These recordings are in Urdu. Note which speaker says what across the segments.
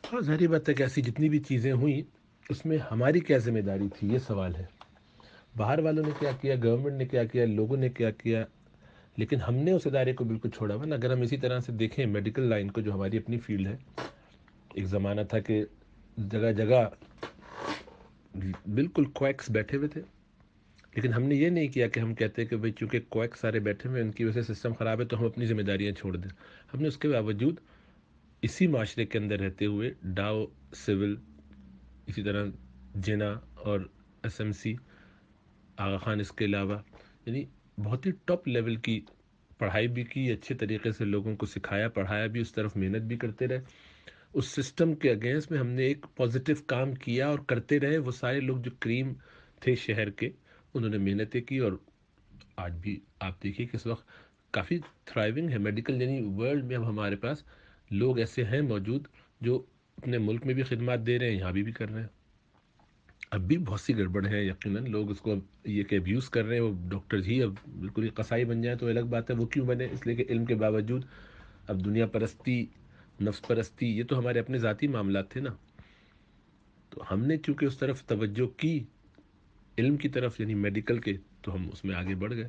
Speaker 1: ہاں ظاہری بات ہے کہ ایسی جتنی بھی چیزیں ہوئیں اس میں ہماری کیا ذمہ داری تھی، یہ سوال ہے۔ باہر والوں نے کیا کیا، گورنمنٹ نے کیا کیا، لوگوں نے کیا کیا، لیکن ہم نے اس ادارے کو بالکل چھوڑا ہوا نا۔ اگر ہم اسی طرح سے دیکھیں میڈیکل لائن کو، جو ہماری اپنی فیلڈ ہے، ایک زمانہ تھا کہ جگہ جگہ بالکل کویکس بیٹھے ہوئے تھے، لیکن ہم نے یہ نہیں کیا کہ ہم کہتے کہ بھئی چونکہ کویک سارے بیٹھے ہوئے ہیں، ان کی وجہ سے سسٹم خراب ہے تو ہم اپنی ذمہ داریاں چھوڑ دیں۔ ہم نے اس کے باوجود اسی معاشرے کے اندر رہتے ہوئے ڈاؤ، سول، اسی طرح جنا اور ایس ایم سی، آغا خان، اس کے علاوہ یعنی بہت ہی ٹاپ لیول کی پڑھائی بھی کی، اچھے طریقے سے لوگوں کو سکھایا، پڑھایا بھی، اس طرف محنت بھی کرتے رہے۔ اس سسٹم کے اگینسٹ میں ہم نے ایک پازیٹیو کام کیا اور کرتے رہے۔ وہ سارے لوگ جو کریم تھے شہر کے، انہوں نے محنتیں کی، اور آج بھی آپ دیکھیے کہ اس وقت کافی تھرائیونگ ہے میڈیکل، یعنی ورلڈ میں اب ہمارے پاس لوگ ایسے ہیں موجود جو اپنے ملک میں بھی خدمات دے رہے ہیں، یہاں بھی کر رہے ہیں۔ اب بھی بہت سی گڑبڑ ہیں، یقیناً لوگ اس کو اب یہ کہ ابیوز کر رہے ہیں، وہ ڈاکٹرز ہی اب بالکل ہی قصائی بن جائیں تو الگ بات ہے۔ وہ کیوں بنے؟ اس لیے کہ علم کے باوجود اب دنیا پرستی، نفس پرستی، یہ تو ہمارے اپنے ذاتی معاملات تھے نا۔ تو ہم نے چونکہ اس طرف توجہ کی، علم کی طرف یعنی میڈیکل کے، تو ہم اس میں آگے بڑھ گئے۔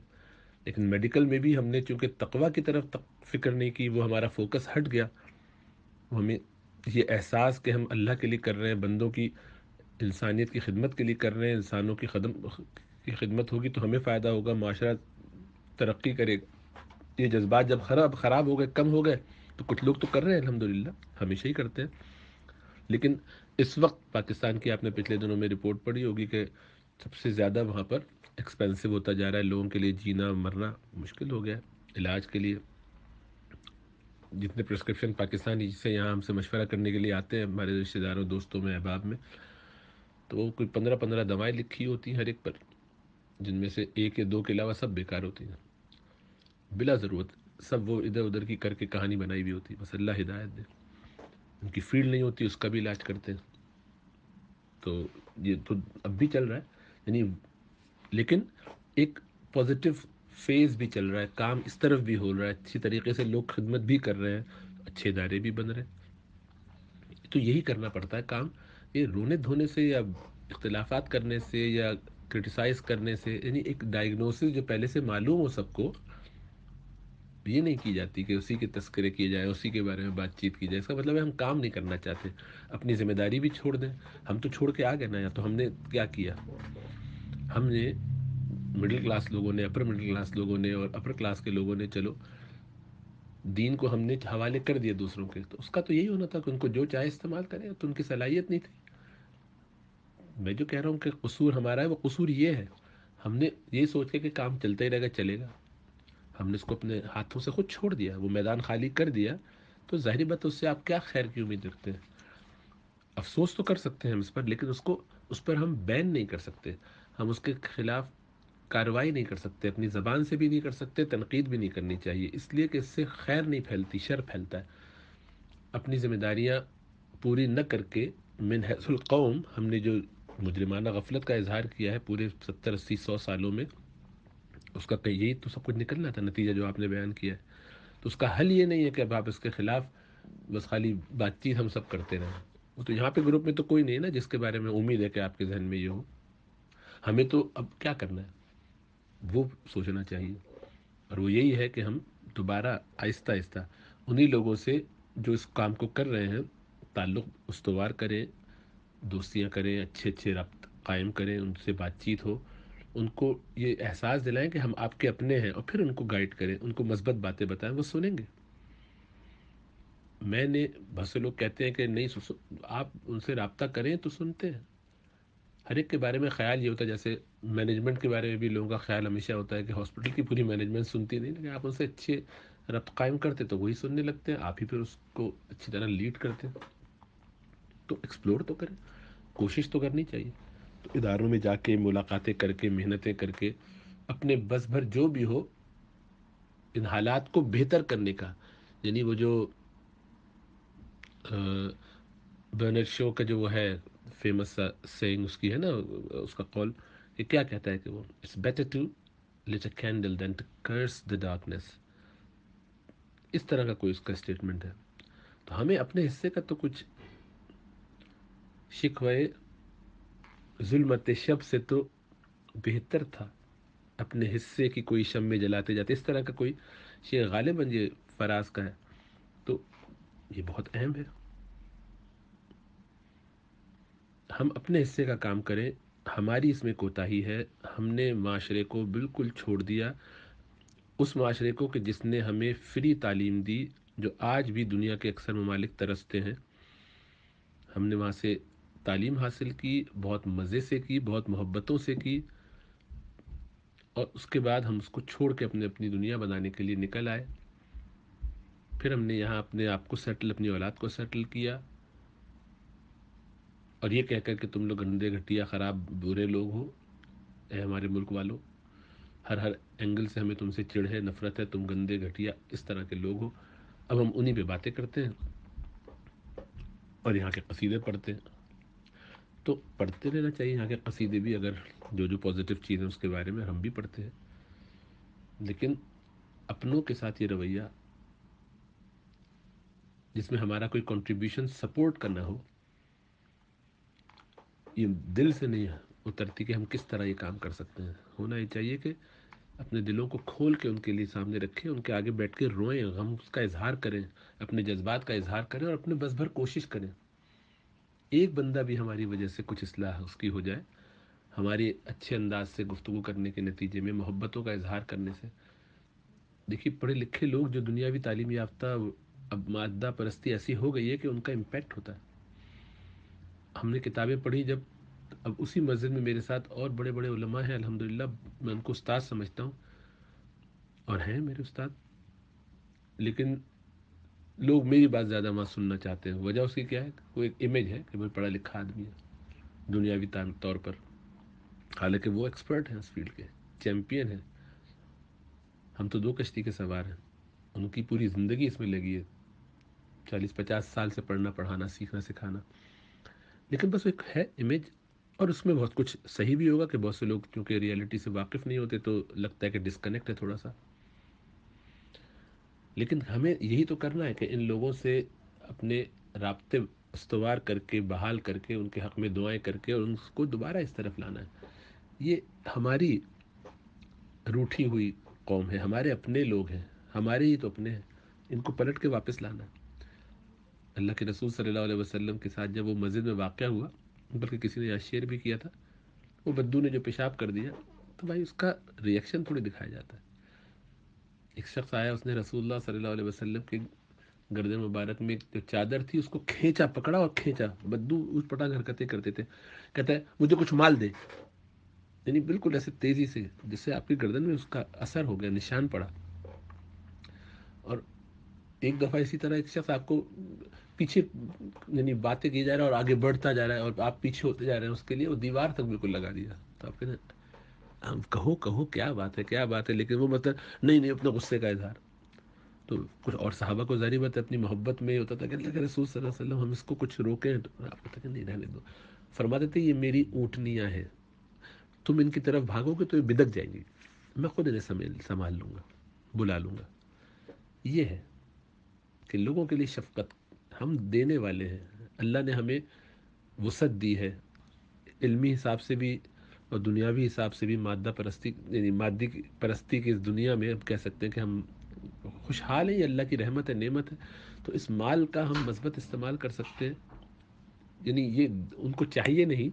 Speaker 1: لیکن میڈیکل میں بھی ہم نے چونکہ تقوی کی طرف فکر نہیں کی، وہ ہمارا فوکس ہٹ گیا۔ وہ ہمیں یہ احساس کہ ہم اللہ کے لیے کر رہے ہیں، بندوں کی، انسانیت کی خدمت کے لیے کر رہے ہیں، انسانوں کی خدمت ہوگی تو ہمیں فائدہ ہوگا، معاشرہ ترقی کرے گا۔ یہ جذبات جب خراب ہو گئے، کم ہو گئے، تو کچھ لوگ تو کر رہے ہیں الحمدللہ، ہمیشہ ہی کرتے ہیں، لیکن اس وقت پاکستان کی آپ نے پچھلے دنوں میں رپورٹ پڑھی ہوگی کہ سب سے زیادہ وہاں پر ایکسپینسو ہوتا جا رہا ہے، لوگوں کے لیے جینا مرنا مشکل ہو گیا ہے۔ علاج کے لیے جتنے پرسکرپشن پاکستانی سے یہاں ہم سے مشورہ کرنے کے لیے آتے ہیں ہمارے رشتہ داروں، دوستوں میں، احباب میں، تو وہ کوئی 15 دوائیں لکھی ہوتی ہیں ہر ایک پر، جن میں سے ایک یا دو کے علاوہ سب بیکار ہوتی ہیں بلا ضرورت، سب وہ ادھر ادھر کی کر کے کہانی بنائی بھی ہوتی ہے، بس اللہ ہدایت دے۔ ان کی فیلڈ نہیں ہوتی، اس کا بھی علاج کرتے ہیں۔ تو یہ تو اب بھی چل رہا ہے، یعنی لیکن ایک پازیٹیو فیز بھی چل رہا ہے، کام اس طرف بھی ہو رہا ہے، اچھی طریقے سے لوگ خدمت بھی کر رہے ہیں، اچھے ادارے بھی بن رہے ہیں۔ تو یہی کرنا پڑتا ہے کام، یہ رونے دھونے سے یا اختلافات کرنے سے یا کرٹیسائز کرنے سے، یعنی ایک ڈائگنوسس جو پہلے سے معلوم ہو سب کو، یہ نہیں کی جاتی کہ اسی کے تذکرے کیے جائیں، اسی کے بارے میں بات چیت کی جائے۔ اس کا مطلب ہے ہم کام نہیں کرنا چاہتے، اپنی ذمہ داری بھی چھوڑ دیں۔ ہم تو چھوڑ کے آ گئے نا، یا تو ہم نے کیا کیا، ہم نے مڈل کلاس لوگوں نے، اپر مڈل کلاس لوگوں نے اور اپر کلاس کے لوگوں نے، چلو دین کو ہم نے حوالے کر دیا دوسروں کے، تو اس کا تو یہی ہونا تھا کہ ان کو جو چاہے استعمال کریں، تو ان کی صلاحیت نہیں تھی۔ میں جو کہہ رہا ہوں کہ قصور ہمارا ہے، وہ قصور یہ ہے، ہم نے یہ سوچ کے کہ کام چلتا ہی رہے گا، چلے گا، ہم نے اس کو اپنے ہاتھوں سے خود چھوڑ دیا، وہ میدان خالی کر دیا، تو ظاہری بات ہے اس سے آپ کیا خیر کی امید رکھتے ہیں؟ افسوس تو کر سکتے ہیں ہم اس پر، لیکن اس پر ہم بین نہیں کر سکتے، ہم اس کے خلاف کارروائی نہیں کر سکتے، اپنی زبان سے بھی نہیں کر سکتے، تنقید بھی نہیں کرنی چاہیے، اس لیے کہ اس سے خیر نہیں پھیلتی، شر پھیلتا ہے۔ اپنی ذمہ داریاں پوری نہ کر کے من حیث القوم ہم نے جو مجرمانہ غفلت کا اظہار کیا ہے پورے 70 80 100 سالوں میں، اس کا یہی تو سب کچھ نکلنا تھا، نتیجہ جو آپ نے بیان کیا ہے۔ تو اس کا حل یہ نہیں ہے کہ اب آپ اس کے خلاف بس خالی بات چیت ہم سب کرتے رہیں۔ وہ تو یہاں پہ گروپ میں تو کوئی نہیں ہے نا جس کے بارے میں امید ہے کہ آپ کے ذہن میں یہ ہو۔ ہمیں تو اب کیا کرنا ہے وہ سوچنا چاہیے، اور وہ یہی ہے کہ ہم دوبارہ آہستہ آہستہ انہی لوگوں سے جو اس کام کو کر رہے ہیں تعلق استوار کریں، دوستیاں کریں، اچھے اچھے رابط قائم کریں، ان سے بات چیت ہو، ان کو یہ احساس دلائیں کہ ہم آپ کے اپنے ہیں، اور پھر ان کو گائیڈ کریں، ان کو مثبت باتیں بتائیں، وہ سنیں گے۔ میں نے بہت سے لوگ کہتے ہیں کہ نہیں آپ ان سے رابطہ کریں تو سنتے ہیں۔ ہر ایک کے بارے میں خیال یہ ہوتا ہے، جیسے مینجمنٹ کے بارے میں بھی لوگوں کا خیال ہمیشہ ہوتا ہے کہ ہاسپٹل کی پوری مینجمنٹ سنتی نہیں، لیکن آپ ان سے اچھے ربط قائم کرتے تو وہی سننے لگتے ہیں، آپ ہی پھر اس کو اچھی طرح لیڈ کرتے ہیں۔ تو ایکسپلور تو کریں، کوشش تو کرنی چاہیے۔ تو اداروں میں جا کے ملاقاتیں کر کے، محنتیں کر کے، اپنے بس بھر جو بھی ہو ان حالات کو بہتر کرنے کا، یعنی وہ جو برنر شو کا جو وہ ہے فیمس سا سینگ اس کی ہے نا، اس کا قول، یہ کیا کہتا ہے کہ وہ it's better to light a candle than to curse the darkness, اس طرح کا کوئی اس کا اسٹیٹمنٹ ہے۔ تو ہمیں اپنے حصے کا تو کچھ شکوے ظلمت شب سے تو بہتر تھا اپنے حصے کی کوئی شمع جلاتے جاتے، اس طرح کا کوئی شعر غالباً یہ فراز کا ہے. تو یہ بہت اہم ہے، ہم اپنے حصے کا کام کریں. ہماری اس میں کوتاہی ہے، ہم نے معاشرے کو بالکل چھوڑ دیا، اس معاشرے کو کہ جس نے ہمیں فری تعلیم دی، جو آج بھی دنیا کے اکثر ممالک ترستے ہیں. ہم نے وہاں سے تعلیم حاصل کی، بہت مزے سے کی، بہت محبتوں سے کی، اور اس کے بعد ہم اس کو چھوڑ کے اپنی دنیا بنانے کے لیے نکل آئے. پھر ہم نے یہاں اپنے آپ کو سیٹل، اپنی اولاد کو سیٹل کیا، اور یہ کہہ کر کہ تم لوگ گندے گھٹیا خراب برے لوگ ہو، اے ہمارے ملک والوں، ہر اینگل سے ہمیں تم سے چڑ ہے، نفرت ہے، تم گندے گھٹیا اس طرح کے لوگ ہو. اب ہم انہی پہ باتیں کرتے ہیں اور یہاں کے قصیدے پڑھتے ہیں. تو پڑھتے رہنا چاہیے یہاں کے قصیدے بھی، اگر جو پازیٹیو چیز ہیں اس کے بارے میں ہم بھی پڑھتے ہیں، لیکن اپنوں کے ساتھ یہ رویہ جس میں ہمارا کوئی کنٹریبیوشن سپورٹ کرنا ہو، یہ دل سے نہیں اترتی کہ ہم کس طرح یہ کام کر سکتے ہیں. ہونا یہ چاہیے کہ اپنے دلوں کو کھول کے ان کے لیے سامنے رکھیں، ان کے آگے بیٹھ کے روئیں، غم اس کا اظہار کریں، اپنے جذبات کا اظہار کریں، اور اپنے بس بھر کوشش کریں. ایک بندہ بھی ہماری وجہ سے کچھ اصلاح اس کی ہو جائے، ہماری اچھے انداز سے گفتگو کرنے کے نتیجے میں، محبتوں کا اظہار کرنے سے. دیکھیے پڑھے لکھے لوگ جو دنیاوی تعلیم یافتہ، اب مادہ پرستی ایسی ہو گئی ہے کہ ان کا امپیکٹ ہوتا ہے. ہم نے کتابیں پڑھی جب، اب اسی مسجد میں میرے ساتھ اور بڑے بڑے علماء ہیں الحمدللہ، میں ان کو استاد سمجھتا ہوں اور ہیں میرے استاد، لیکن لوگ میری بات زیادہ وہاں سننا چاہتے ہیں. وجہ اس کی کیا ہے؟ وہ ایک امیج ہے کہ وہ پڑھا لکھا آدمی ہے دنیاوی طور پر، حالانکہ وہ ایکسپرٹ ہیں اس فیلڈ کے، چیمپئن ہیں. ہم تو 2 کشتی کے سوار ہیں، ان کی پوری زندگی اس میں لگی ہے، 40-50 سال سے پڑھنا پڑھانا سیکھنا سکھانا. لیکن بس ایک ہے امیج، اور اس میں بہت کچھ صحیح بھی ہوگا کہ بہت سے لوگ چونکہ ریئلٹی سے واقف نہیں ہوتے تو لگتا ہے کہ ڈسکنیکٹ ہے تھوڑا سا. لیکن ہمیں یہی تو کرنا ہے کہ ان لوگوں سے اپنے رابطے استوار کر کے، بحال کر کے، ان کے حق میں دعائیں کر کے، اور ان کو دوبارہ اس طرف لانا ہے. یہ ہماری روٹھی ہوئی قوم ہے، ہمارے اپنے لوگ ہیں، ہمارے ہی تو اپنے ہیں، ان کو پلٹ کے واپس لانا ہے. اللہ کے رسول صلی اللہ علیہ وسلم کے ساتھ جب وہ مسجد میں واقعہ ہوا، بلکہ کسی نے یہاں شیئر بھی کیا تھا، وہ بدو نے جو پیشاب کر دیا، تو بھائی اس کا ریئیکشن تھوڑی دکھایا جاتا ہے. ایک شخص آیا، اس نے رسول اللہ صلی اللہ علیہ وسلم کے گردن مبارک میں جو چادر تھی اس کو کھینچا، پکڑا اور کھینچا. بدو اٹھ پٹانگ حرکتیں کرتے تھے. کہتا ہے مجھے کچھ مال دے، یعنی بالکل ایسے تیزی سے جس سے آپ کی گردن میں اس کا اثر ہو گیا، نشان پڑا. اور ایک دفعہ اسی طرح ایک شخص آپ کو پیچھے، یعنی باتیں کی جا رہا ہے اور آگے بڑھتا جا رہا ہے اور آپ پیچھے ہوتے جا رہے ہیں، اس کے لیے وہ دیوار تک بالکل لگا دیا. تو آپ کہتے ہیں کہو کیا بات ہے، کیا بات ہے، لیکن وہ مطلب نہیں اپنے غصے کا اظہار. تو کچھ اور صحابہ کو ظاہری بات ہے اپنی محبت میں ہوتا تھا کہ اللہ کے رسول صلی اللہ علیہ وسلم ہم اس کو کچھ روکیں، تو آپ کہتے کہ نہیں رہنے دو. فرماتے تھے یہ میری اونٹنیاں ہیں، تم ان کی طرف بھاگو گے تو یہ بدک جائیں گی، میں خود انہیں سنبھال لوں گا، بلا لوں گا. یہ ہے کہ لوگوں کے لیے شفقت ہم دینے والے ہیں. اللہ نے ہمیں وسعت دی ہے، علمی حساب سے بھی اور دنیاوی حساب سے بھی. مادہ پرستی، یعنی مادی پرستی کی اس دنیا میں ہم کہہ سکتے ہیں کہ ہم خوشحال ہیں، یہ اللہ کی رحمت ہے، نعمت ہے. تو اس مال کا ہم مثبت استعمال کر سکتے ہیں. یعنی یہ ان کو چاہیے نہیں،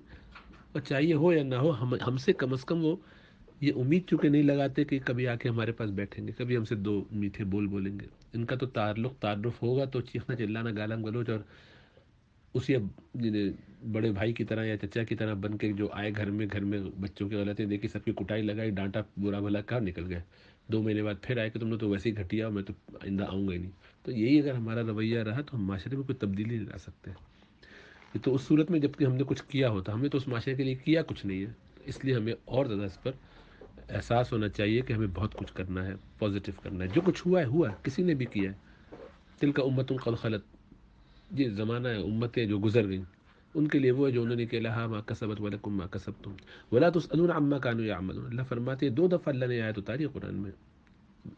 Speaker 1: اور چاہیے ہو یا نہ ہو، ہم سے کم از کم وہ یہ امید چونکہ نہیں لگاتے کہ کبھی آ کے ہمارے پاس بیٹھیں گے، کبھی ہم سے 2 میٹھے بول بولیں گے. ان کا تو تعارف ہوگا تو چیخنا چلانا، گالاں گلوچ، اور اسی بڑے بھائی کی طرح یا چچا کی طرح بن کے جو آئے گھر میں بچوں کی غلطیں دیکھی، سب کی کٹائی لگائی، ڈانٹا، برا بھلا کہا، نکل گئے. 2 مہینے بعد پھر آئے کہ تم نے تو ویسے ہی گھٹیا، میں تو آئندہ آؤں گا ہی نہیں. تو یہی اگر ہمارا رویہ رہا تو ہم معاشرے میں کوئی تبدیلی نہیں لا سکتے. یہ تو اس صورت میں جب کہ ہم نے کچھ کیا ہوتا، ہم نے تو اس معاشرے کے لیے کیا کچھ نہیں ہے. اس لیے ہمیں اور زیادہ اس پر احساس ہونا چاہیے کہ ہمیں بہت کچھ کرنا ہے، پازیٹیو کرنا ہے. جو کچھ ہوا ہے کسی نے بھی کیا ہے. تل کا امت قد خلت، یہ زمانہ ہے، امتیں جو گزر گئیں، ان کے لیے وہ ہے جو انہوں نے کہا لہا ما کسبت ولکم ما کسبتم ولا تسألون عما كانوا يعملون. اللہ فرماتے ہیں 2 دفعہ اللہ نے آیت اتاری قرآن میں،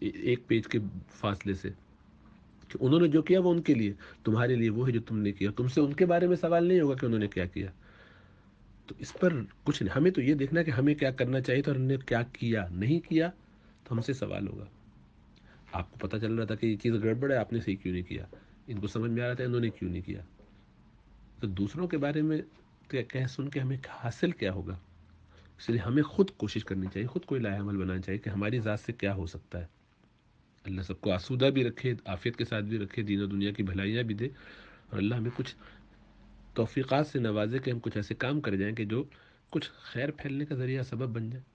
Speaker 1: ایک پیج کے فاصلے سے، کہ انہوں نے جو کیا وہ ان کے لیے، تمہارے لیے وہ ہے جو تم نے کیا، تم سے ان کے بارے میں سوال نہیں ہوگا کہ انہوں نے کیا کیا۔ تو اس پر کچھ نہیں، ہمیں تو یہ دیکھنا ہے کہ ہمیں کیا کرنا چاہیے تھا اور ہم نے کیا کیا، نہیں کیا تو ہم سے سوال ہوگا۔ آپ کو پتہ چل رہا تھا کہ یہ چیز گڑبڑ ہے، آپ نے صحیح کیوں نہیں کیا، ان کو سمجھ میں آ رہا تھا انہوں نے کیوں نہیں کیا۔ تو دوسروں کے بارے میں کہہ سن کے ہمیں حاصل کیا ہوگا؟ اس لیے ہمیں خود کوشش کرنی چاہیے، خود کوئی لائحہ عمل بنانا چاہیے کہ ہماری ذات سے کیا ہو سکتا ہے۔ اللہ سب کو آسودہ بھی رکھے، عافیت کے ساتھ بھی رکھے، دین و دنیا کی بھلائیاں بھی دے، اور اللہ ہمیں کچھ توفیقات سے نوازے کہ ہم کچھ ایسے کام کر جائیں کہ جو کچھ خیر پھیلنے کا ذریعہ سبب بن جائے۔